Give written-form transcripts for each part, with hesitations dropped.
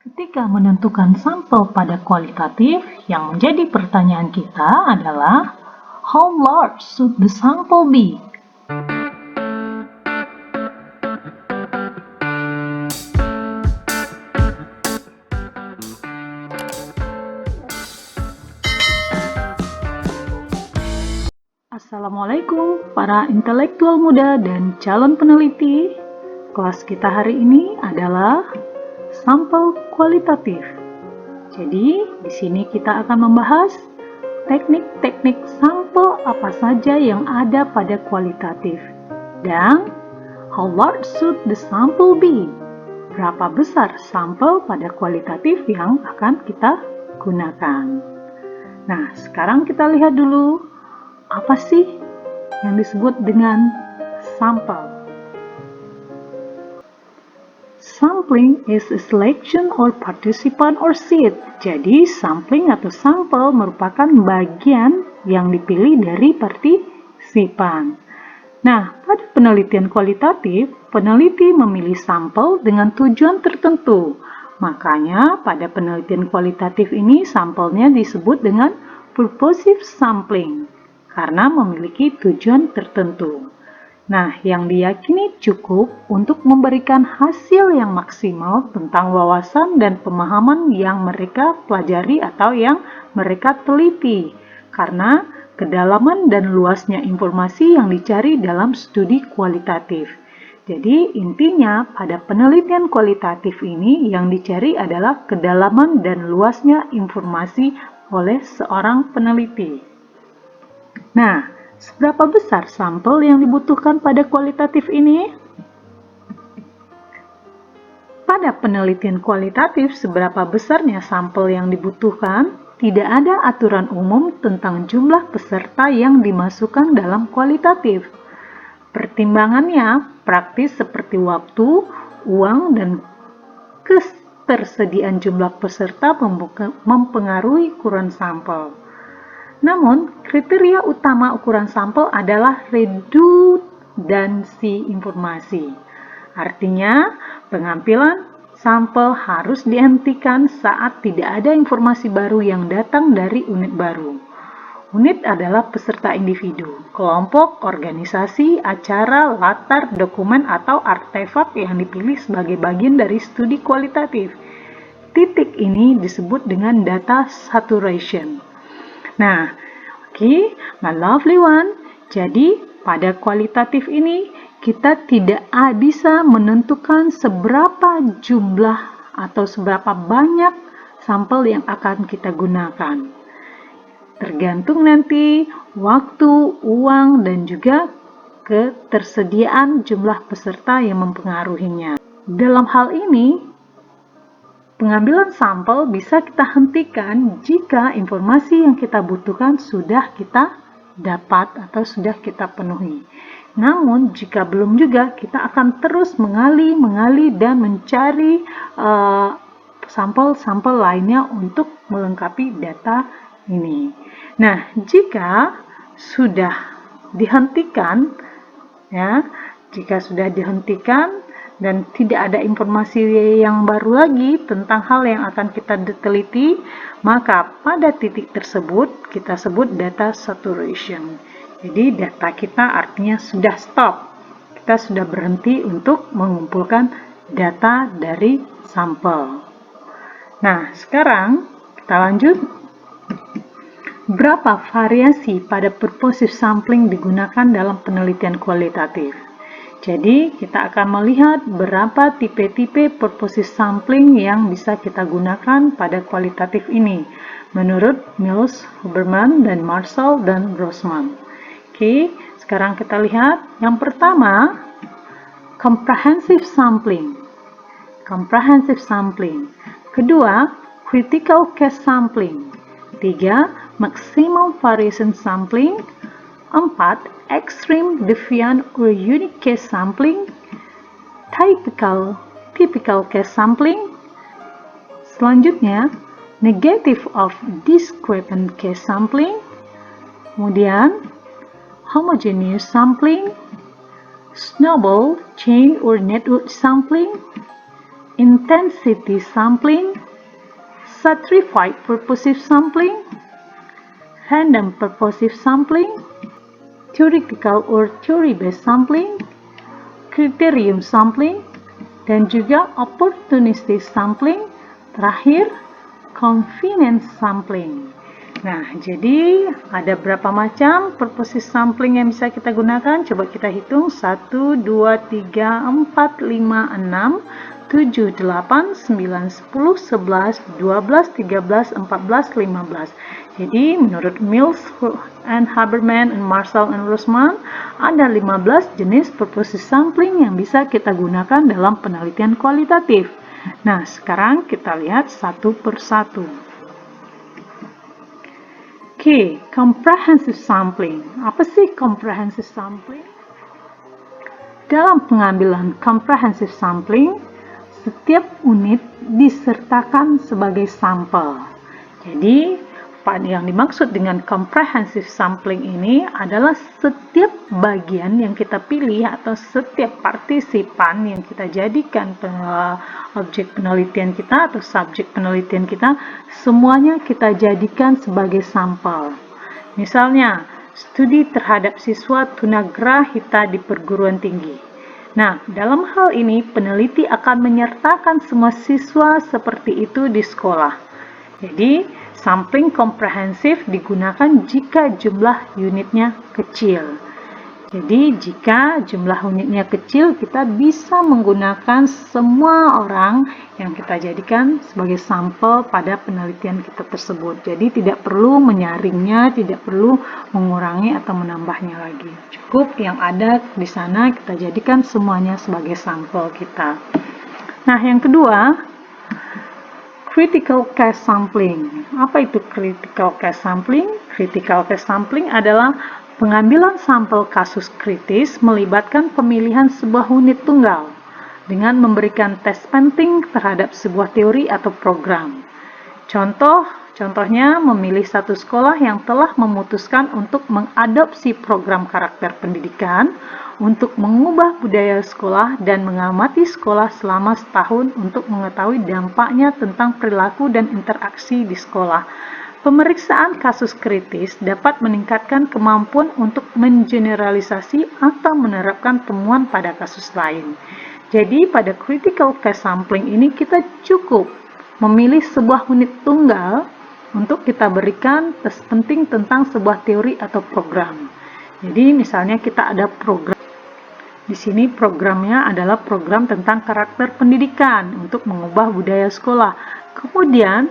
Ketika menentukan sampel pada kualitatif, yang menjadi pertanyaan kita adalah how large should the sample be? Assalamualaikum para intelektual muda dan calon peneliti. Kelas kita hari ini adalah sampel kualitatif. Jadi, di sini kita akan membahas teknik-teknik sampel apa saja yang ada pada kualitatif. Dan how large should the sample be? Berapa besar sampel pada kualitatif yang akan kita gunakan? Nah, sekarang kita lihat dulu apa sih yang disebut dengan sampel. Sampling is a selection or participant or seed. Jadi, sampling atau sampel merupakan bagian yang dipilih dari partisipan. Nah, pada penelitian kualitatif, peneliti memilih sampel dengan tujuan tertentu. Makanya, pada penelitian kualitatif ini, sampelnya disebut dengan purposive sampling, karena memiliki tujuan tertentu. Nah, yang diyakini cukup untuk memberikan hasil yang maksimal tentang wawasan dan pemahaman yang mereka pelajari atau yang mereka teliti, karena kedalaman dan luasnya informasi yang dicari dalam studi kualitatif. Jadi, intinya pada penelitian kualitatif ini yang dicari adalah kedalaman dan luasnya informasi oleh seorang peneliti. Nah, seberapa besar sampel yang dibutuhkan pada kualitatif ini? Pada penelitian kualitatif, seberapa besarnya sampel yang dibutuhkan? Tidak ada aturan umum tentang jumlah peserta yang dimasukkan dalam kualitatif. Pertimbangannya praktis seperti waktu, uang, dan ketersediaan jumlah peserta mempengaruhi ukuran sampel. Namun, kriteria utama ukuran sampel adalah redundansi informasi. Artinya, pengambilan sampel harus dihentikan saat tidak ada informasi baru yang datang dari unit baru. Unit adalah peserta individu, kelompok, organisasi, acara, latar, dokumen, atau artefak yang dipilih sebagai bagian dari studi kualitatif. Titik ini disebut dengan data saturation. Nah, my lovely one, jadi pada kualitatif ini kita tidak bisa menentukan seberapa jumlah atau seberapa banyak sampel yang akan kita gunakan. Tergantung nanti waktu, uang, dan juga ketersediaan jumlah peserta yang mempengaruhinya. Dalam hal ini, pengambilan sampel bisa kita hentikan jika informasi yang kita butuhkan sudah kita dapat atau sudah kita penuhi. Namun, jika belum juga, kita akan terus mengali dan mencari sampel-sampel lainnya untuk melengkapi data ini. Nah, jika sudah dihentikan, dan tidak ada informasi yang baru lagi tentang hal yang akan kita teliti, maka pada titik tersebut kita sebut data saturation. Jadi data kita artinya sudah stop. Kita sudah berhenti untuk mengumpulkan data dari sampel. Nah, sekarang kita lanjut. Berapa variasi pada purposive sampling digunakan dalam penelitian kualitatif? Jadi, kita akan melihat berapa tipe-tipe purposive sampling yang bisa kita gunakan pada kualitatif ini, menurut Mills, Huberman, dan Marshall, dan Grossman. Oke, sekarang kita lihat. Yang pertama, comprehensive sampling. Kedua, critical case sampling. 3, maximum variation sampling. 4, extreme, deviant, or unique case sampling. Typical case sampling. Selanjutnya, negative of discrepant case sampling. Kemudian, homogeneous sampling, snowball, chain, or network sampling, intensity sampling, Stratified purposive sampling, random purposive sampling, theoretical or theory-based sampling, criterion sampling, dan juga opportunistic sampling, terakhir convenience sampling. Nah, jadi ada berapa macam purposive sampling yang bisa kita gunakan? Coba kita hitung. 1, 2, 3, 4, 5, 6, 7, 8, 9, 10, 11, 12, 13, 14, 15. Jadi, menurut Mills and Haberman and Marshall and Rosman, ada 15 jenis purposive sampling yang bisa kita gunakan dalam penelitian kualitatif. Nah, sekarang kita lihat satu persatu. Oke, comprehensive sampling. Apa sih comprehensive sampling? Dalam pengambilan comprehensive sampling, setiap unit disertakan sebagai sampel. Jadi, yang dimaksud dengan comprehensive sampling ini adalah setiap bagian yang kita pilih atau setiap partisipan yang kita jadikan objek penelitian kita atau subjek penelitian kita, semuanya kita jadikan sebagai sampel. Misalnya, studi terhadap siswa tunagrahita di perguruan tinggi. Nah, dalam hal ini peneliti akan menyertakan semua siswa seperti itu di sekolah. Jadi, sampling komprehensif digunakan jika jumlah unitnya kecil. Jadi, jika jumlah unitnya kecil, kita bisa menggunakan semua orang yang kita jadikan sebagai sampel pada penelitian kita tersebut. Jadi, tidak perlu menyaringnya, tidak perlu mengurangi atau menambahnya lagi. Cukup yang ada di sana kita jadikan semuanya sebagai sampel kita. Nah, yang kedua, critical case sampling. Apa itu critical case sampling? Critical case sampling adalah pengambilan sampel kasus kritis melibatkan pemilihan sebuah unit tunggal dengan memberikan tes penting terhadap sebuah teori atau program. Contohnya memilih satu sekolah yang telah memutuskan untuk mengadopsi program karakter pendidikan, untuk mengubah budaya sekolah dan mengamati sekolah selama setahun untuk mengetahui dampaknya tentang perilaku dan interaksi di sekolah. Pemeriksaan kasus kritis dapat meningkatkan kemampuan untuk mengeneralisasi atau menerapkan temuan pada kasus lain. Jadi pada critical case sampling ini kita cukup memilih sebuah unit tunggal untuk kita berikan tes penting tentang sebuah teori atau program. Jadi misalnya kita ada program. Di sini programnya adalah program tentang karakter pendidikan untuk mengubah budaya sekolah. Kemudian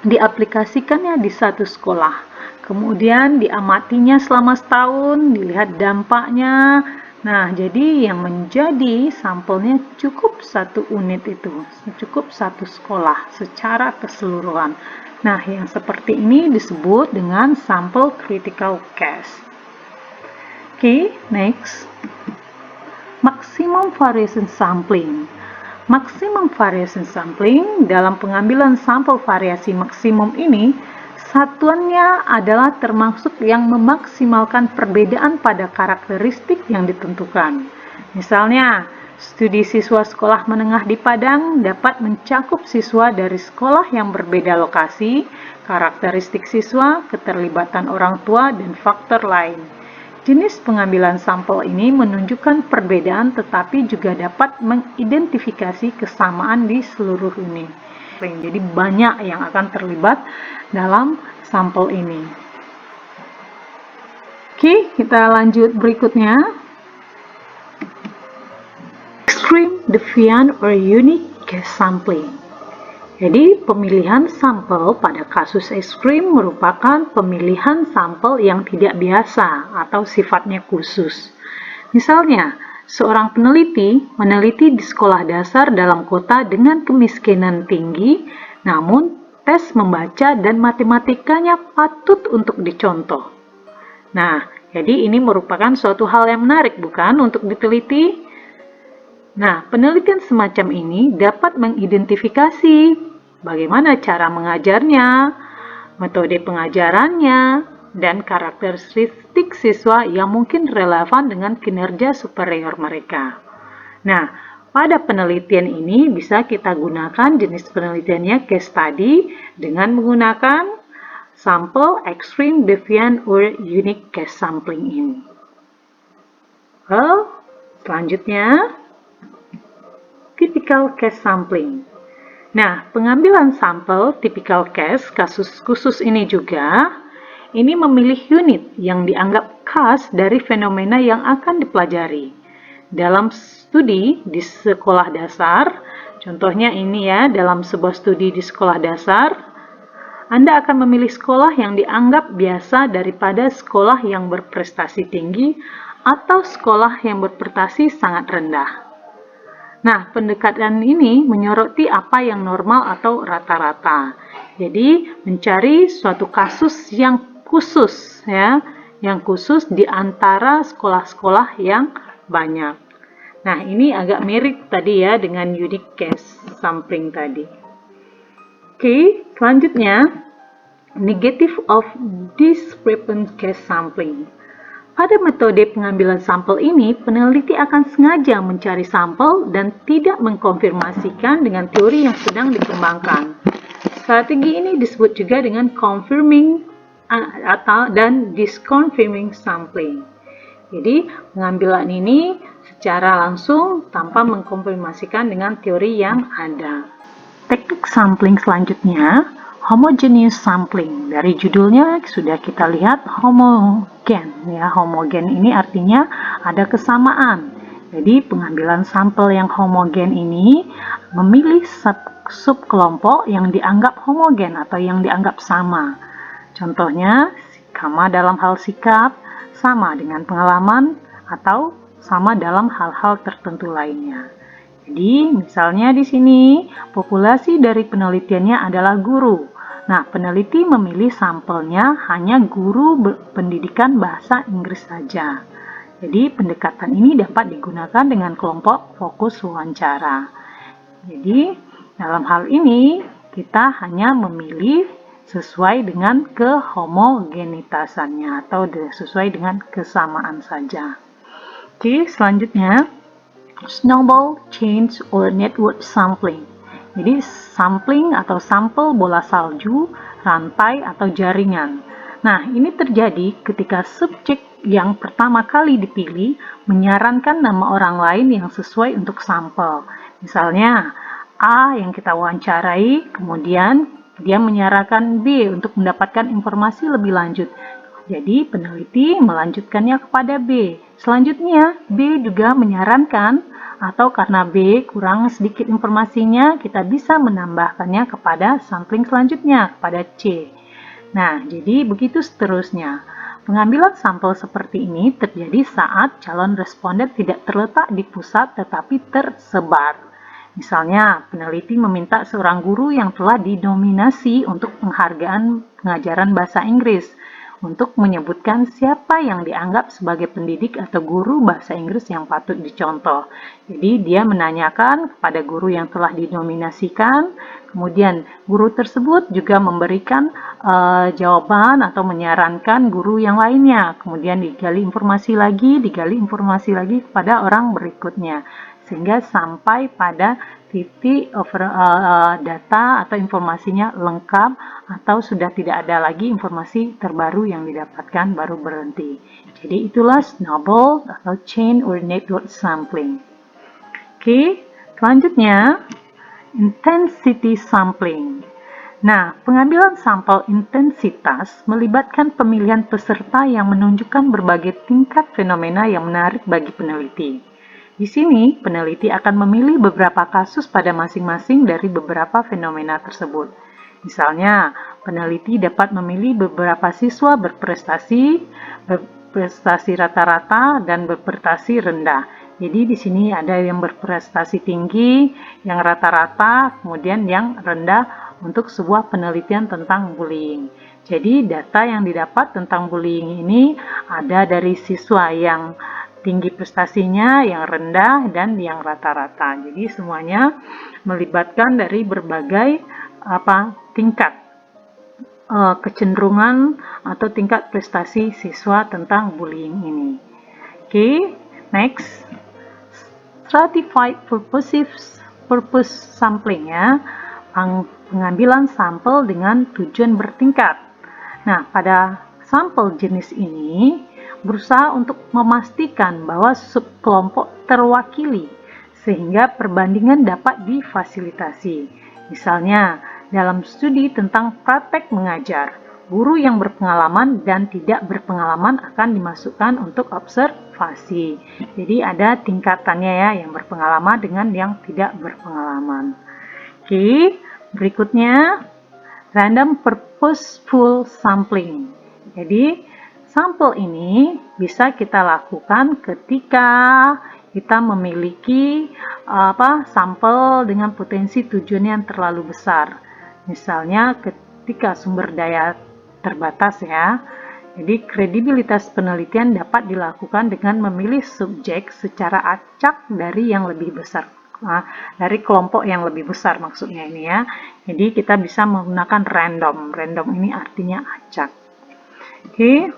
diaplikasikannya di satu sekolah. Kemudian diamatinya selama setahun, dilihat dampaknya. Nah, jadi yang menjadi sampelnya cukup satu unit itu, cukup satu sekolah secara keseluruhan. Nah, yang seperti ini disebut dengan sampel critical case. Oke, next. Maximum variation sampling. Maximum variation sampling dalam pengambilan sampel variasi maksimum ini, satuannya adalah termasuk yang memaksimalkan perbedaan pada karakteristik yang ditentukan. Misalnya, studi siswa sekolah menengah di Padang dapat mencakup siswa dari sekolah yang berbeda lokasi, karakteristik siswa, keterlibatan orang tua, dan faktor lain. Jenis pengambilan sampel ini menunjukkan perbedaan tetapi juga dapat mengidentifikasi kesamaan di seluruh unit. Jadi banyak yang akan terlibat dalam sampel ini. Oke, kita lanjut berikutnya. Extreme, deviant, or unique case sampling. Jadi, pemilihan sampel pada kasus ekstrim merupakan pemilihan sampel yang tidak biasa atau sifatnya khusus. Misalnya, seorang peneliti meneliti di sekolah dasar dalam kota dengan kemiskinan tinggi, namun tes membaca dan matematikanya patut untuk dicontoh. Nah, jadi ini merupakan suatu hal yang menarik, bukan, untuk diteliti? Nah, penelitian semacam ini dapat mengidentifikasi bagaimana cara mengajarnya, metode pengajarannya, dan karakteristik siswa yang mungkin relevan dengan kinerja superior mereka. Nah, Pada penelitian ini bisa kita gunakan jenis penelitiannya case study dengan menggunakan sampel extreme, deviant, or unique case sampling ini. Selanjutnya, typical case sampling. Nah, pengambilan sampel typical case, kasus khusus ini juga, ini memilih unit yang dianggap khas dari fenomena yang akan dipelajari. Dalam studi di sekolah dasar, contohnya ini ya, dalam sebuah studi di sekolah dasar, Anda akan memilih sekolah yang dianggap biasa daripada sekolah yang berprestasi tinggi atau sekolah yang berprestasi sangat rendah. Nah, pendekatan ini menyoroti apa yang normal atau rata-rata. Jadi, mencari suatu kasus yang khusus ya, yang khusus di antara sekolah-sekolah yang banyak. Nah, ini agak mirip tadi ya dengan unique case sampling tadi. Oke, selanjutnya negative of discrepant case sampling. Pada metode pengambilan sampel ini, peneliti akan sengaja mencari sampel dan tidak mengkonfirmasikan dengan teori yang sedang dikembangkan. Strategi ini disebut juga dengan confirming dan disconfirming sampling. Jadi, pengambilan ini secara langsung tanpa mengkonfirmasikan dengan teori yang ada. Teknik sampling selanjutnya, homogeneous sampling. Dari judulnya sudah kita lihat homogen. Ya, homogen ini artinya ada kesamaan. Jadi, pengambilan sampel yang homogen ini memilih subkelompok yang dianggap homogen atau yang dianggap sama. Contohnya, sama dalam hal sikap, sama dengan pengalaman, atau sama dalam hal-hal tertentu lainnya. Jadi, misalnya di sini, populasi dari penelitiannya adalah guru. Nah, peneliti memilih sampelnya hanya guru pendidikan bahasa Inggris saja. Jadi, pendekatan ini dapat digunakan dengan kelompok fokus wawancara. Jadi, dalam hal ini, kita hanya memilih sesuai dengan kehomogenitasannya atau sesuai dengan kesamaan saja. Oke, selanjutnya snowball, chain, or network sampling. Jadi sampling atau sampel bola salju, rantai atau jaringan. Nah, ini terjadi ketika subjek yang pertama kali dipilih menyarankan nama orang lain yang sesuai untuk sampel. Misalnya, A yang kita wawancarai, kemudian dia menyarankan B untuk mendapatkan informasi lebih lanjut. Jadi, peneliti melanjutkannya kepada B. Selanjutnya, B juga menyarankan, atau karena B kurang sedikit informasinya, kita bisa menambahkannya kepada sampling selanjutnya, kepada C. Nah, jadi begitu seterusnya. Pengambilan sampel seperti ini terjadi saat calon responden tidak terletak di pusat tetapi tersebar. Misalnya, peneliti meminta seorang guru yang telah dinominasi untuk penghargaan pengajaran bahasa Inggris untuk menyebutkan siapa yang dianggap sebagai pendidik atau guru bahasa Inggris yang patut dicontoh. Jadi, dia menanyakan kepada guru yang telah dinominasikan, kemudian guru tersebut juga memberikan jawaban atau menyarankan guru yang lainnya. Kemudian digali informasi lagi kepada orang berikutnya, sehingga sampai pada titik data atau informasinya lengkap atau sudah tidak ada lagi informasi terbaru yang didapatkan baru berhenti. Jadi itulah snowball atau chain or network sampling. Oke, selanjutnya intensity sampling. Nah, pengambilan sampel intensitas melibatkan pemilihan peserta yang menunjukkan berbagai tingkat fenomena yang menarik bagi peneliti. Di sini, peneliti akan memilih beberapa kasus pada masing-masing dari beberapa fenomena tersebut. Misalnya, peneliti dapat memilih beberapa siswa berprestasi rata-rata, dan berprestasi rendah. Jadi di sini ada yang berprestasi tinggi, yang rata-rata, kemudian yang rendah untuk sebuah penelitian tentang bullying. Jadi data yang didapat tentang bullying ini ada dari siswa yang tinggi prestasinya, yang rendah, dan yang rata-rata. Jadi semuanya melibatkan dari berbagai tingkat kecenderungan atau tingkat prestasi siswa tentang bullying ini. Oke, next. stratified purpose sampling ya, pengambilan sampel dengan tujuan bertingkat. Nah, pada sampel jenis ini berusaha untuk memastikan bahwa subkelompok terwakili sehingga perbandingan dapat difasilitasi. Misalnya, dalam studi tentang praktek mengajar, guru yang berpengalaman dan tidak berpengalaman akan dimasukkan untuk observasi. Jadi ada tingkatannya ya, yang berpengalaman dengan yang tidak berpengalaman. Oke, berikutnya random purposeful sampling. Jadi sampel ini bisa kita lakukan ketika kita memiliki sampel dengan potensi tujuan yang terlalu besar. Misalnya ketika sumber daya terbatas ya. Jadi kredibilitas penelitian dapat dilakukan dengan memilih subjek secara acak dari yang lebih besar. Nah, dari kelompok yang lebih besar maksudnya ini ya. Jadi kita bisa menggunakan random. Random ini artinya acak. Oke.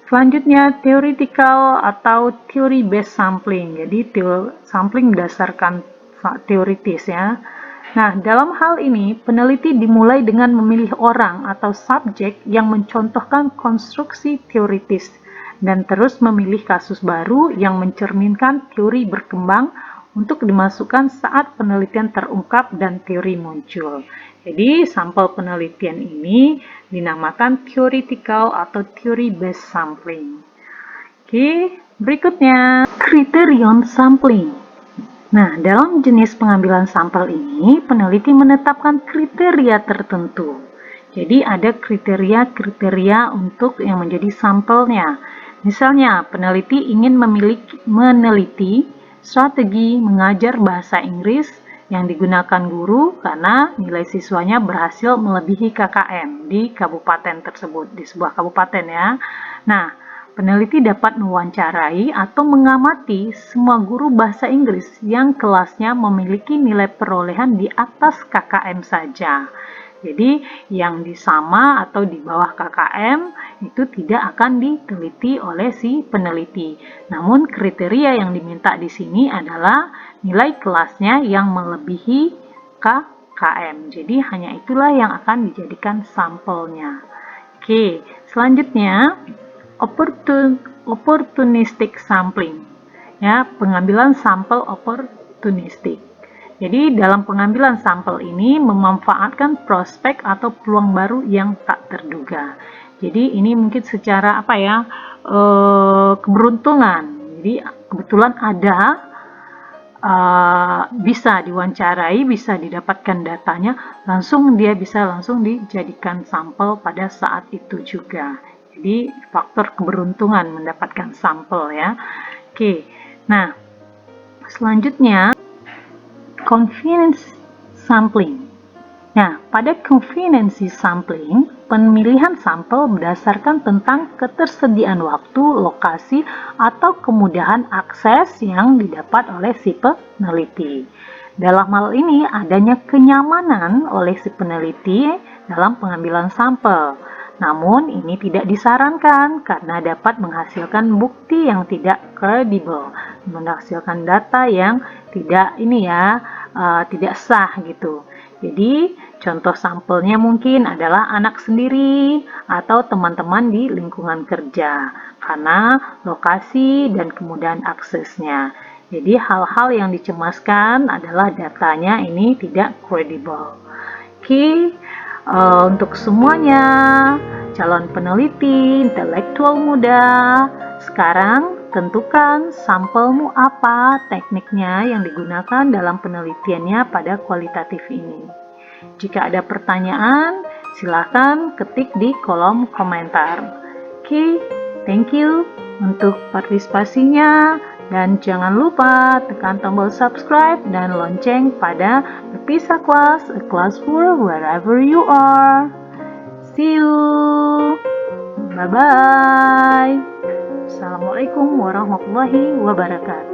Selanjutnya theoretical atau theory based sampling. Jadi sampling berdasarkan teoritis ya. Nah, dalam hal ini peneliti dimulai dengan memilih orang atau subjek yang mencontohkan konstruksi teoritis dan terus memilih kasus baru yang mencerminkan teori berkembang untuk dimasukkan saat penelitian terungkap dan teori muncul. Jadi, sampel penelitian ini dinamakan theoretical atau theory based sampling. Oke, berikutnya criterion sampling. Nah, dalam jenis pengambilan sampel ini, peneliti menetapkan kriteria tertentu. Jadi, ada kriteria-kriteria untuk yang menjadi sampelnya. Misalnya, peneliti ingin meneliti strategi mengajar bahasa Inggris yang digunakan guru karena nilai siswanya berhasil melebihi KKM di kabupaten tersebut, di sebuah kabupaten ya. Nah, peneliti dapat mewawancarai atau mengamati semua guru bahasa Inggris yang kelasnya memiliki nilai perolehan di atas KKM saja. Jadi, yang di sama atau di bawah KKM itu tidak akan diteliti oleh si peneliti. Namun, kriteria yang diminta di sini adalah nilai kelasnya yang melebihi KKM. Jadi, hanya itulah yang akan dijadikan sampelnya. Oke, selanjutnya opportunistic sampling. Ya, pengambilan sampel opportunistic. Jadi dalam pengambilan sampel ini memanfaatkan prospek atau peluang baru yang tak terduga. Jadi ini mungkin secara keberuntungan. Jadi kebetulan ada bisa diwawancarai, bisa didapatkan datanya, dia bisa langsung dijadikan sampel pada saat itu juga. Jadi faktor keberuntungan mendapatkan sampel ya. Oke, nah selanjutnya convenience sampling. Nah, pada convenience sampling, pemilihan sampel berdasarkan tentang ketersediaan waktu, lokasi, atau kemudahan akses yang didapat oleh si peneliti. Dalam hal ini, adanya kenyamanan oleh si peneliti dalam pengambilan sampel. Namun, ini tidak disarankan karena dapat menghasilkan bukti yang tidak kredibel, menghasilkan data yang tidak tidak sah gitu. Jadi, contoh sampelnya mungkin adalah anak sendiri atau teman-teman di lingkungan kerja karena lokasi dan kemudahan aksesnya. Jadi, hal-hal yang dicemaskan adalah datanya ini tidak kredibel. Oke, untuk semuanya, calon peneliti, intelektual muda, sekarang tentukan sampelmu apa, tekniknya yang digunakan dalam penelitiannya pada kualitatif ini. Jika ada pertanyaan, silakan ketik di kolom komentar. Oke, thank you untuk partisipasinya. Dan jangan lupa tekan tombol subscribe dan lonceng pada Berpisah Kelas, a class for wherever you are. See you. Bye-bye. Assalamualaikum warahmatullahi wabarakatuh.